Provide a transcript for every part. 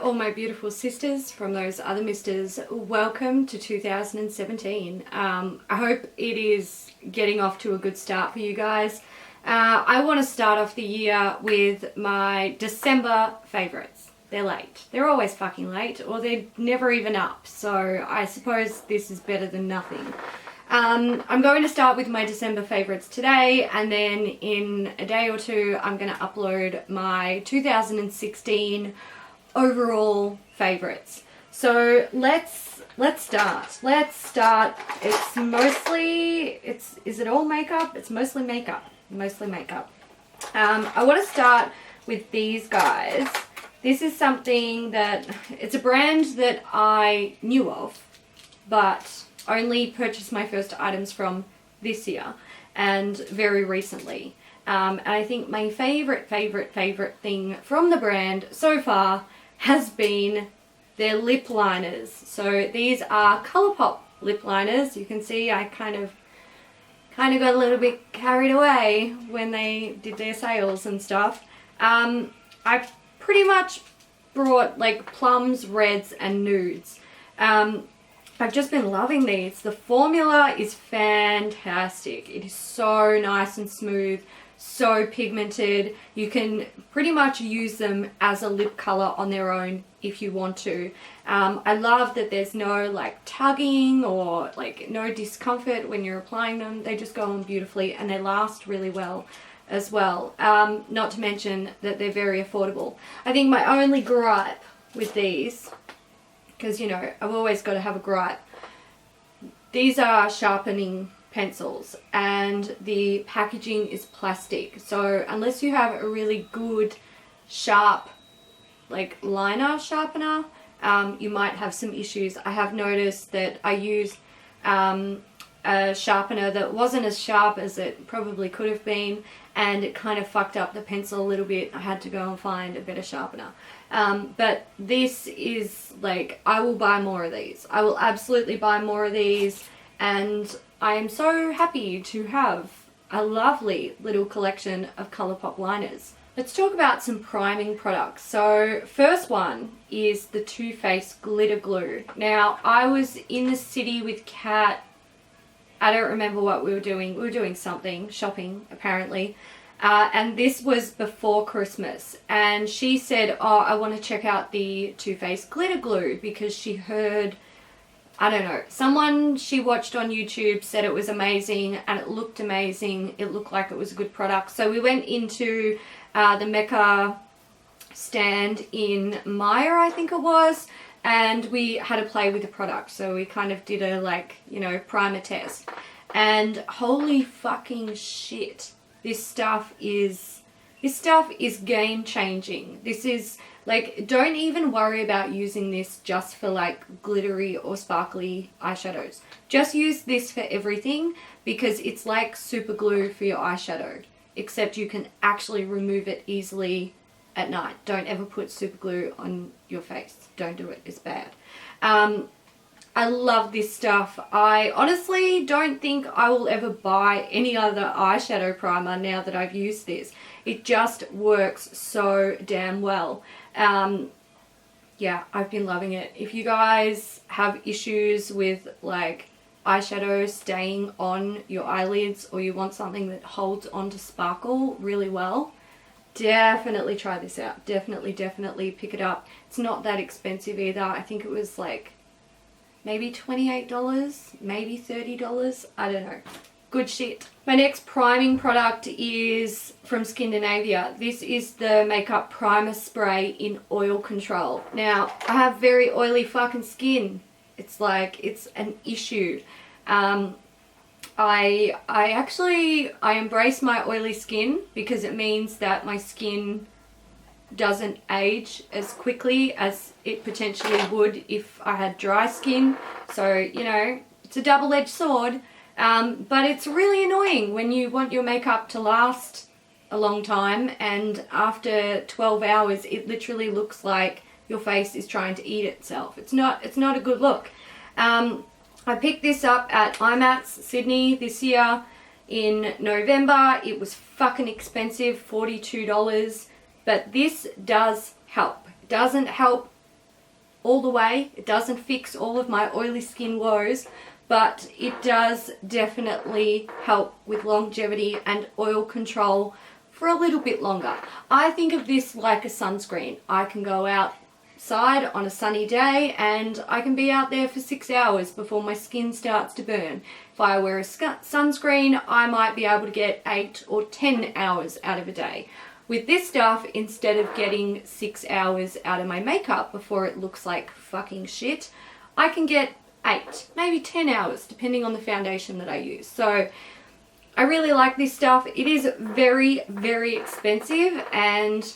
all my beautiful sisters from those other misters. Welcome to 2017. I hope it is getting off to a good start for you guys. I want to start off the year with my December favourites. They're late. They're always fucking late, or they're never even up, so I suppose this is better than nothing. I'm going to start with my December favourites today, and then in a day or two I'm going to upload my 2016 overall favourites. So let's start. It's mostly, is it all makeup? It's mostly makeup. I want to start with these guys. This is something that, it's a brand that I knew of, but only purchased my first items from this year and very recently. And I think my favorite thing from the brand so far has been their lip liners. So these are Colourpop lip liners. You can see I kind of got a little bit carried away when they did their sales and stuff. I pretty much brought like plums, reds and nudes. I've just been loving these. The formula is fantastic. It is so nice and smooth, so pigmented. You can pretty much use them as a lip color on their own if you want to. I love that there's no like tugging or like no discomfort when you're applying them. They just go on beautifully and they last really well as well. Not to mention that they're very affordable. I think my only gripe with these, because you know I've always got to have a gripe, these are sharpening pencils and the packaging is plastic, so unless you have a really good sharp like liner sharpener, you might have some issues. I have noticed that I used a sharpener that wasn't as sharp as it probably could have been, and it kind of fucked up the pencil a little bit. I had to go and find a better sharpener. But this is like, I will buy more of these. I will absolutely buy more of these, and I am so happy to have a lovely little collection of Colourpop liners. Let's talk about some priming products. So first one is the Too Faced Glitter Glue. Now I was in the city with Kat. I don't remember what we were doing. We were doing something, shopping apparently. And this was before Christmas. And she said, oh, I want to check out the Too Faced Glitter Glue because she heard, I don't know, someone she watched on YouTube said it was amazing and it looked amazing. It looked like it was a good product. So we went into the Mecca stand in Maya, I think it was, and we had to play with the product. So we kind of did a like, you know, primer test. And holy fucking shit. This stuff is game changing. This is like, don't even worry about using this just for like glittery or sparkly eyeshadows. Just use this for everything because it's like super glue for your eyeshadow, except you can actually remove it easily at night. Don't ever put super glue on your face. Don't do it. It's bad. I love this stuff. I honestly don't think I will ever buy any other eyeshadow primer now that I've used this. It just works so damn well. Yeah, I've been loving it. If you guys have issues with like eyeshadow staying on your eyelids, or you want something that holds on to sparkle really well, definitely try this out. Definitely pick it up. It's not that expensive either. I think it was like maybe $28, maybe $30, I don't know. Good shit. My next priming product is from Skindinavia. This is the Makeup Primer Spray in Oil Control. Now, I have very oily fucking skin. It's like, it's an issue. I embrace my oily skin because it means that my skin doesn't age as quickly as it potentially would if I had dry skin. So, you know, it's a double-edged sword. But it's really annoying when you want your makeup to last a long time and after 12 hours it literally looks like your face is trying to eat itself. It's not a good look. I picked this up at IMATS Sydney this year in November. It was fucking expensive, $42. But this does help. It doesn't help all the way. It doesn't fix all of my oily skin woes, but it does definitely help with longevity and oil control for a little bit longer. I think of this like a sunscreen. I can go outside on a sunny day and I can be out there for 6 hours before my skin starts to burn. If I wear a sunscreen, I might be able to get 8 or 10 hours out of a day. With this stuff, instead of getting 6 hours out of my makeup before it looks like fucking shit, I can get 8, maybe 10 hours, depending on the foundation that I use. So I really like this stuff. It is very, very expensive, and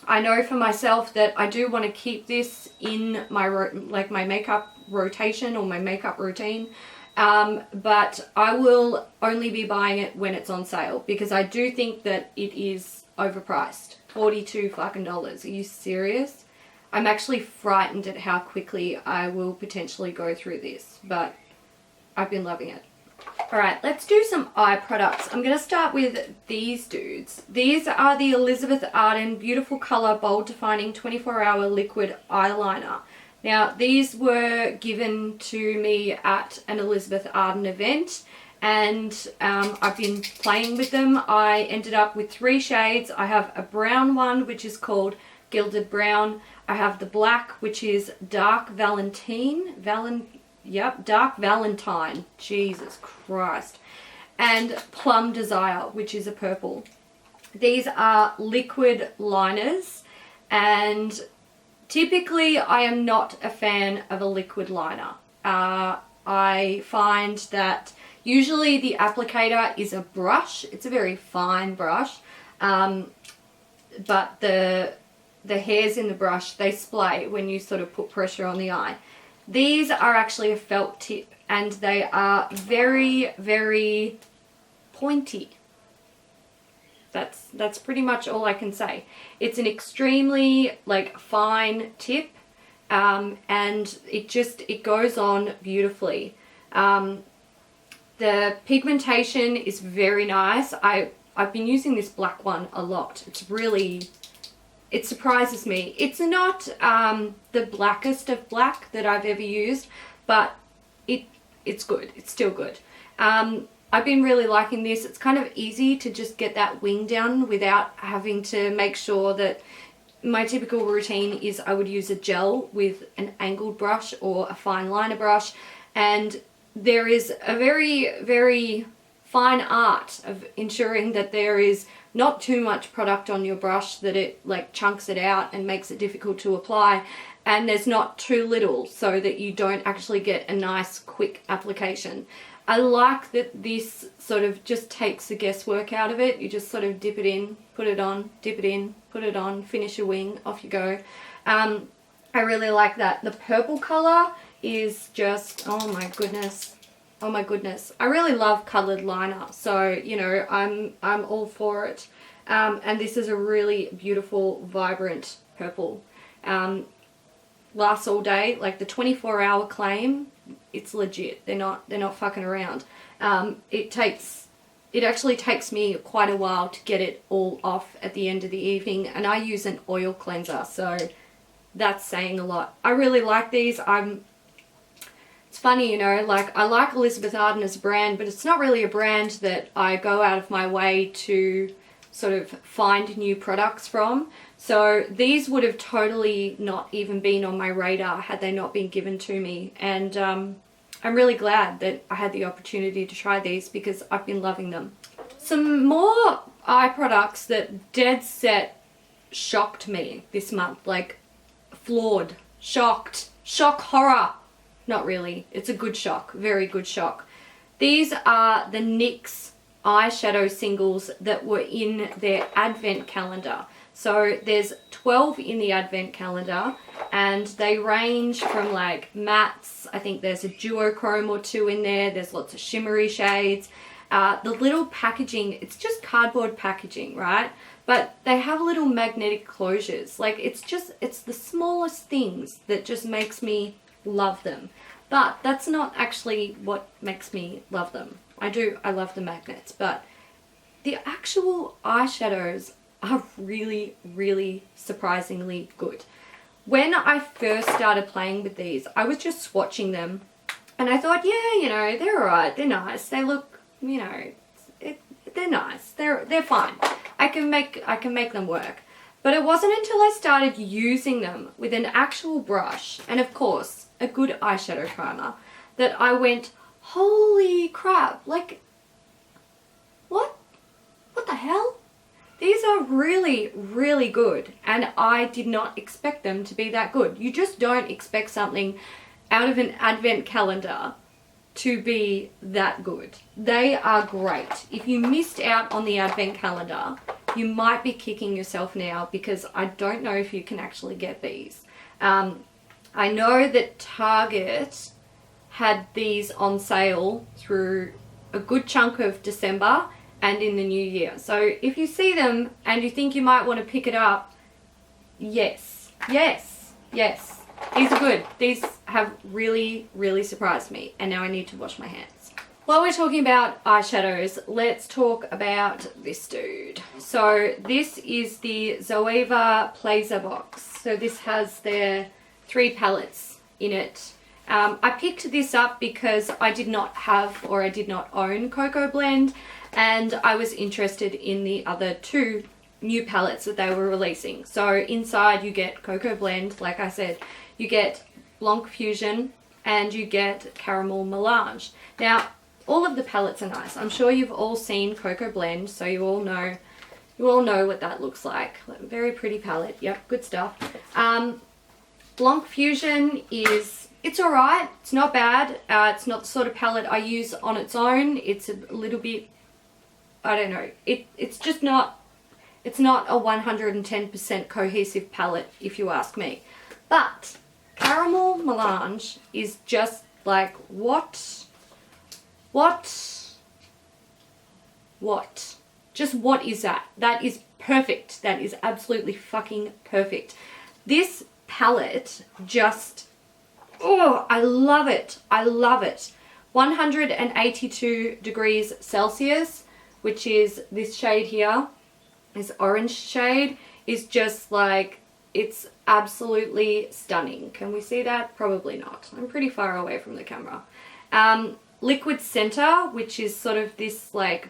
I know for myself that I do want to keep this in my my makeup rotation or my makeup routine. But I will only be buying it when it's on sale, because I do think that it is overpriced. $42 fucking dollars. Are you serious? I'm actually frightened at how quickly I will potentially go through this, but I've been loving it. Alright, let's do some eye products. I'm going to start with these dudes. These are the Elizabeth Arden Beautiful Colour Bold Defining 24-Hour Liquid Eyeliner. Now, these were given to me at an Elizabeth Arden event, and I've been playing with them. I ended up with 3 shades. I have a brown one, which is called Gilded Brown. I have the black, which is Dark Valentine. Dark Valentine. Jesus Christ. And Plum Desire, which is a purple. These are liquid liners, and typically I am not a fan of a liquid liner. I find that usually the applicator is a brush. It's a very fine brush, but the hairs in the brush, they splay when you sort of put pressure on the eye. These are actually a felt tip, and they are very, very pointy. That's pretty much all I can say. It's an extremely fine tip, and it goes on beautifully. The pigmentation is very nice. I've been using this black one a lot. It surprises me. It's not the blackest of black that I've ever used, but it's good. It's still good. I've been really liking this. It's kind of easy to just get that wing down without having to make sure that my typical routine is I would use a gel with an angled brush or a fine liner brush, and there is a very, very fine art of ensuring that there is not too much product on your brush that it chunks it out and makes it difficult to apply, and there's not too little so that you don't actually get a nice quick application. I like that this sort of just takes the guesswork out of it. You just sort of dip it in, put it on, dip it in, put it on, finish your wing, off you go. I really like that. The purple color is just, oh my goodness. Oh my goodness. I really love colored liner, so you know, I'm all for it. And this is a really beautiful, vibrant purple. Lasts all day, like the 24-hour claim, it's legit. They're not fucking around. It actually takes me quite a while to get it all off at the end of the evening, and I use an oil cleanser, so that's saying a lot. I really like these. It's funny, you know, I like Elizabeth Arden as a brand, but it's not really a brand that I go out of my way to sort of find new products from. So these would have totally not even been on my radar had they not been given to me. And I'm really glad that I had the opportunity to try these because I've been loving them. Some more eye products that dead set shocked me this month. Floored, shocked, shock horror. Not really. It's a good shock. Very good shock. These are the NYX eyeshadow singles that were in their advent calendar. So there's 12 in the advent calendar, and they range from mattes. I think there's a duochrome or 2 in there. There's lots of shimmery shades. The little packaging, it's just cardboard packaging, right? But they have little magnetic closures. It's the smallest things that just makes me love them. But that's not actually what makes me love them. I love the magnets, but the actual eyeshadows are really, really surprisingly good. when I first started playing with these, I was just swatching them and I thought, yeah, you know, they're alright, they're nice, they look, you know, they're nice, they're fine. I can make them work. But it wasn't until I started using them with an actual brush and of course a good eyeshadow primer that I went, holy crap, like, what the hell? These are really, really good, and I did not expect them to be that good. You just don't expect something out of an advent calendar to be that good. They are great. If you missed out on the advent calendar, you might be kicking yourself now because I don't know if you can actually get these. I know that Target had these on sale through a good chunk of December and in the new year. So if you see them and you think you might want to pick it up, yes. These are good. These have really, really surprised me. And now I need to wash my hands. While we're talking about eyeshadows, let's talk about this dude. So this is the Zoeva Plaza box. So this has their 3 palettes in it. I picked this up because I did not have or I did not own Cocoa Blend, and I was interested in the other 2 new palettes that they were releasing. So inside you get Cocoa Blend, like I said, you get Blanc Fusion, and you get Caramel Melange. Now, all of the palettes are nice. I'm sure you've all seen Cocoa Blend, so you all know what that looks like. Very pretty palette. Yep, good stuff. Blanc Fusion it's alright. It's not bad. It's not the sort of palette I use on its own. It's a little bit, I don't know. It's just not, it's not a 110% cohesive palette if you ask me. But Caramel Melange is just like, what? Just what is that? That is perfect. That is absolutely fucking perfect. This palette just, oh, I love it. I love it. 182 degrees Celsius, which is this shade here, this orange shade, is just like, it's absolutely stunning. Can we see that? Probably not. I'm pretty far away from the camera. Liquid Center, which is sort of this like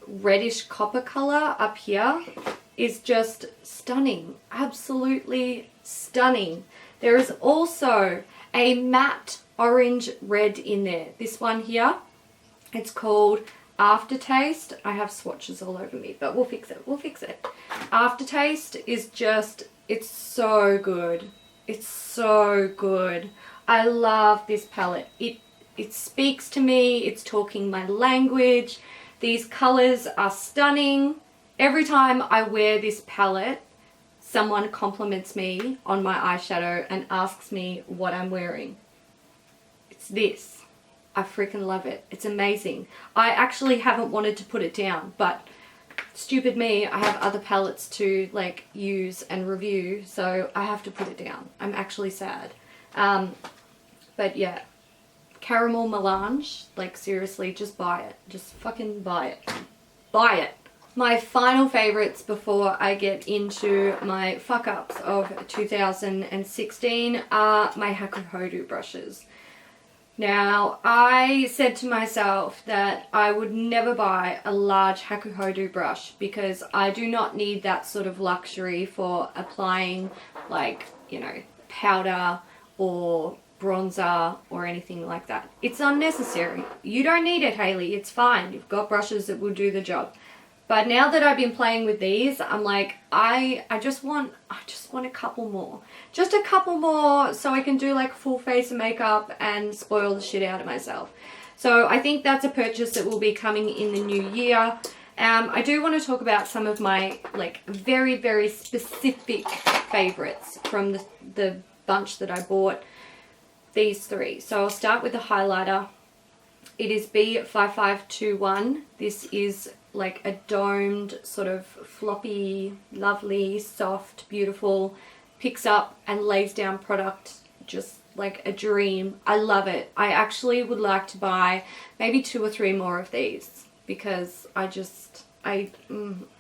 reddish copper color up here, is just stunning. Absolutely stunning. There is also a matte orange red in there. This one here, it's called Aftertaste. I have swatches all over me, but we'll fix it. We'll fix it. Aftertaste is just, it's so good. It's so good. I love this palette. It speaks to me. It's talking my language. These colors are stunning. Every time I wear this palette, someone compliments me on my eyeshadow and asks me what I'm wearing. It's this. I freaking love it. It's amazing. I actually haven't wanted to put it down, but stupid me, I have other palettes to like use and review, so I have to put it down. I'm actually sad. But yeah, Caramel Melange, like seriously, just buy it. Just fucking buy it. Buy it. My final favorites before I get into my fuck-ups of 2016 are my Hakuhodo brushes. Now, I said to myself that I would never buy a large Hakuhodo brush because I do not need that sort of luxury for applying, like, you know, powder or bronzer or anything like that. It's unnecessary. You don't need it, Hayley. It's fine. You've got brushes that will do the job. But now that I've been playing with these, I'm like, I just want a couple more. Just a couple more so I can do like full face of makeup and spoil the shit out of myself. So I think that's a purchase that will be coming in the new year. I do want to talk about some of my like very, very specific favorites from the bunch that I bought. These 3. So I'll start with the highlighter. It is B5521. This is like a domed, sort of floppy, lovely, soft, beautiful, picks up and lays down product just like a dream. I love it. I actually would like to buy maybe 2 or 3 more of these because I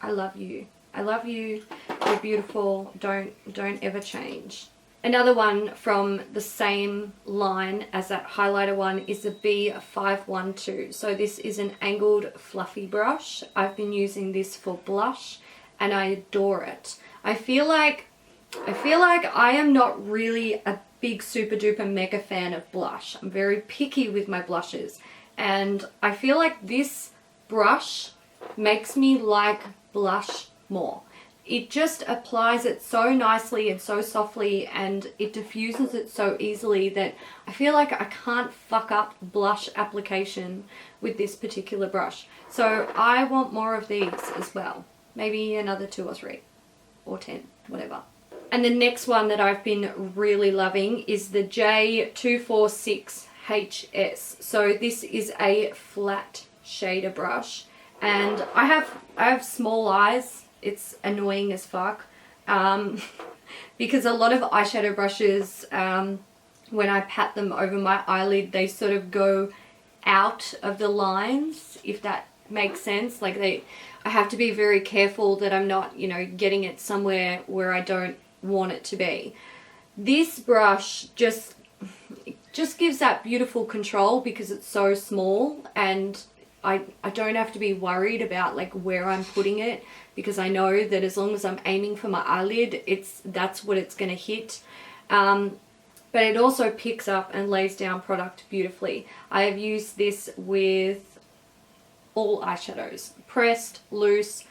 love you. I love you. You're beautiful. Don't ever change. Another one from the same line as that highlighter one is the B512. So this is an angled fluffy brush. I've been using this for blush and I adore it. I feel like I am not really a big super duper mega fan of blush. I'm very picky with my blushes, and I feel like this brush makes me like blush more. It just applies it so nicely and so softly, and it diffuses it so easily that I feel like I can't fuck up blush application with this particular brush. So I want more of these as well. Maybe another 2 or 3 or 10, whatever. And the next one that I've been really loving is the J246HS. So this is a flat shader brush, and I have small eyes. It's annoying as fuck because a lot of eyeshadow brushes, when I pat them over my eyelid, they sort of go out of the lines, if that makes sense. Like I have to be very careful that I'm not, you know, getting it somewhere where I don't want it to be. This brush just gives that beautiful control because it's so small, and I don't have to be worried about like where I'm putting it, because I know that as long as I'm aiming for my eyelid, that's what it's going to hit. But it also picks up and lays down product beautifully. I have used this with all eyeshadows, pressed, loose,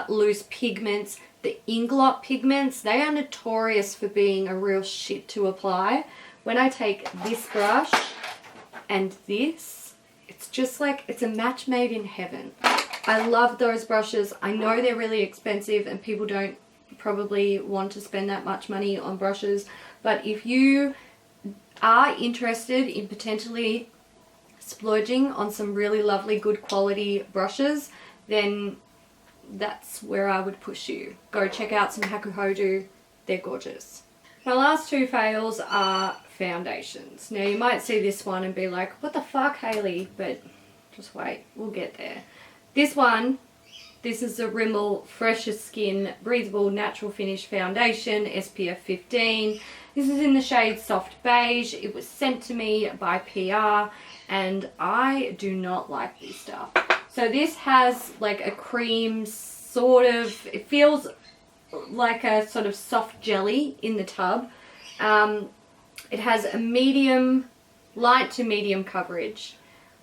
loose pigments. The Inglot pigments, they are notorious for being a real shit to apply. When I take this brush and this, it's just like, it's a match made in heaven. I love those brushes. I know they're really expensive and people don't probably want to spend that much money on brushes, but if you are interested in potentially splurging on some really lovely good quality brushes, then that's where I would push you. Go check out some Hakuhodo. They're gorgeous. My last 2 fails are foundations. Now you might see this one and be like, what the fuck, Hayley? But just wait, we'll get there. This one, this is the Rimmel Freshest Skin Breathable Natural Finish Foundation, SPF 15. This is in the shade Soft Beige. It was sent to me by PR, and I do not like this stuff. So this has like a cream sort of, it feels like a sort of soft jelly in the tub. It has a medium, light to medium coverage,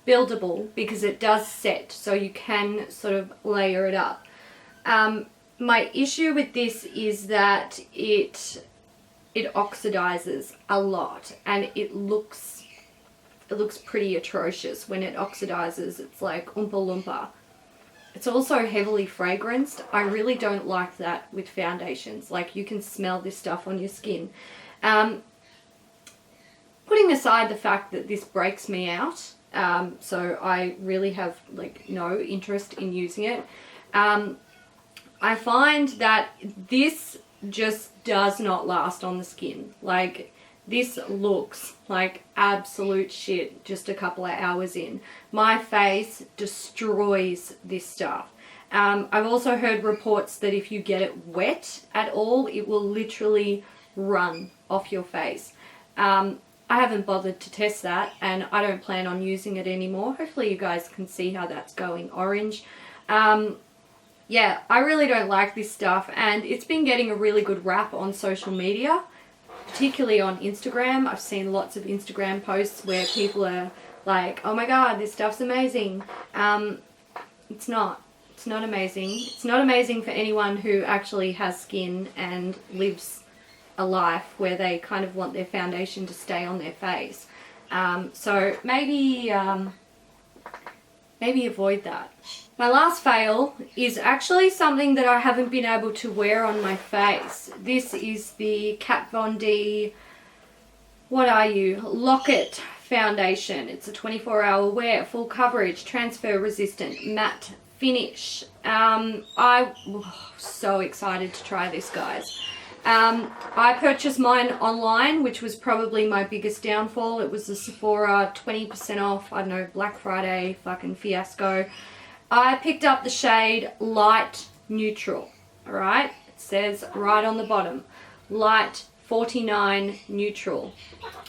buildable because it does set, so you can sort of layer it up. My issue with this is that it oxidizes a lot, and it looks pretty atrocious when it oxidizes. It's like Oompa Loompa. It's also heavily fragranced. I really don't like that with foundations. Like, you can smell this stuff on your skin. Putting aside the fact that this breaks me out, so I really have like no interest in using it, I find that this just does not last on the skin. Like, this looks like absolute shit just a couple of hours in. My face destroys this stuff. I've also heard reports that if you get it wet at all, it will literally run off your face. I haven't bothered to test that, and I don't plan on using it anymore. Hopefully you guys can see how that's going orange. Yeah, I really don't like this stuff, and it's been getting a really good rap on social media, particularly on Instagram. I've seen lots of Instagram posts where people are like, oh my god, this stuff's amazing. It's not amazing. It's not amazing for anyone who actually has skin and lives a life where they kind of want their foundation to stay on their face. So maybe avoid that. My last fail is actually something that I haven't been able to wear on my face. This is the Kat Von D, what are you, Locket foundation. It's a 24-hour wear, full coverage, transfer resistant, matte finish. I'm so excited to try this, guys. I purchased mine online, which was probably my biggest downfall. It was the Sephora 20% off, I don't know, Black Friday fucking fiasco. I picked up the shade Light Neutral, alright? It says right on the bottom, Light 49 Neutral.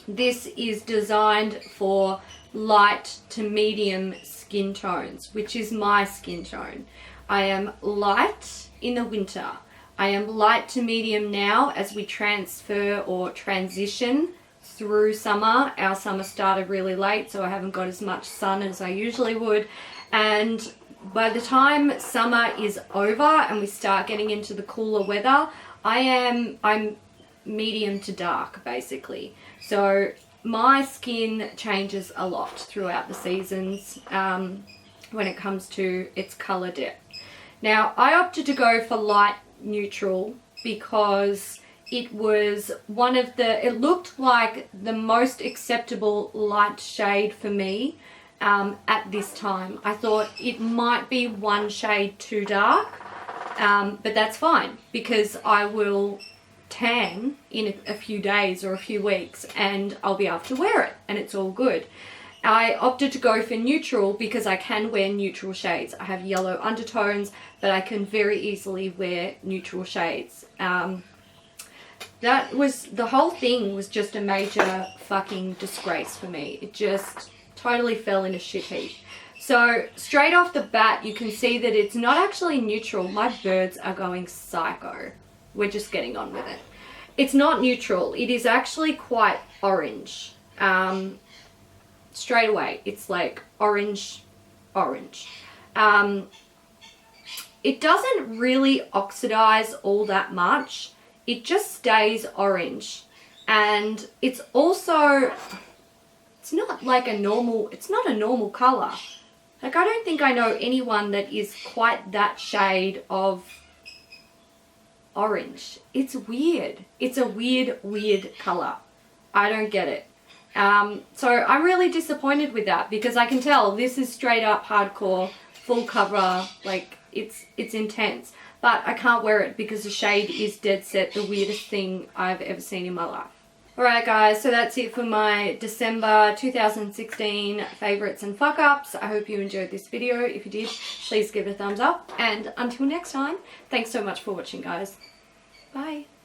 This is designed for light to medium skin tones, which is my skin tone. I am light in the winter. I am light to medium now as we transfer or transition through summer. Our summer started really late, so I haven't got as much sun as I usually would. And by the time summer is over and we start getting into the cooler weather, I'm medium to dark basically. So my skin changes a lot throughout the seasons when it comes to its color depth. Now I opted to go for light neutral because it was it looked like the most acceptable light shade for me at this time. I thought it might be one shade too dark, but that's fine because I will tan in a few days or a few weeks and I'll be able to wear it and it's all good. I opted to go for neutral because I can wear neutral shades. I have yellow undertones, but I can very easily wear neutral shades. The whole thing was just a major fucking disgrace for me. It just totally fell in a shit heap. So straight off the bat, you can see that it's not actually neutral. My birds are going psycho. We're just getting on with it. It's not neutral. It is actually quite orange. Straight away, it's like orange. It doesn't really oxidize all that much. It just stays orange. And it's also, it's not a normal color. Like, I don't think I know anyone that is quite that shade of orange. It's weird. It's a weird color. I don't get it. So I'm really disappointed with that because I can tell this is straight up hardcore, full cover, like it's intense. But I can't wear it because the shade is dead set the weirdest thing I've ever seen in my life. Alright guys, so that's it for my December 2016 favorites and fuck ups. I hope you enjoyed this video. If you did, please give it a thumbs up. And until next time, thanks so much for watching guys. Bye.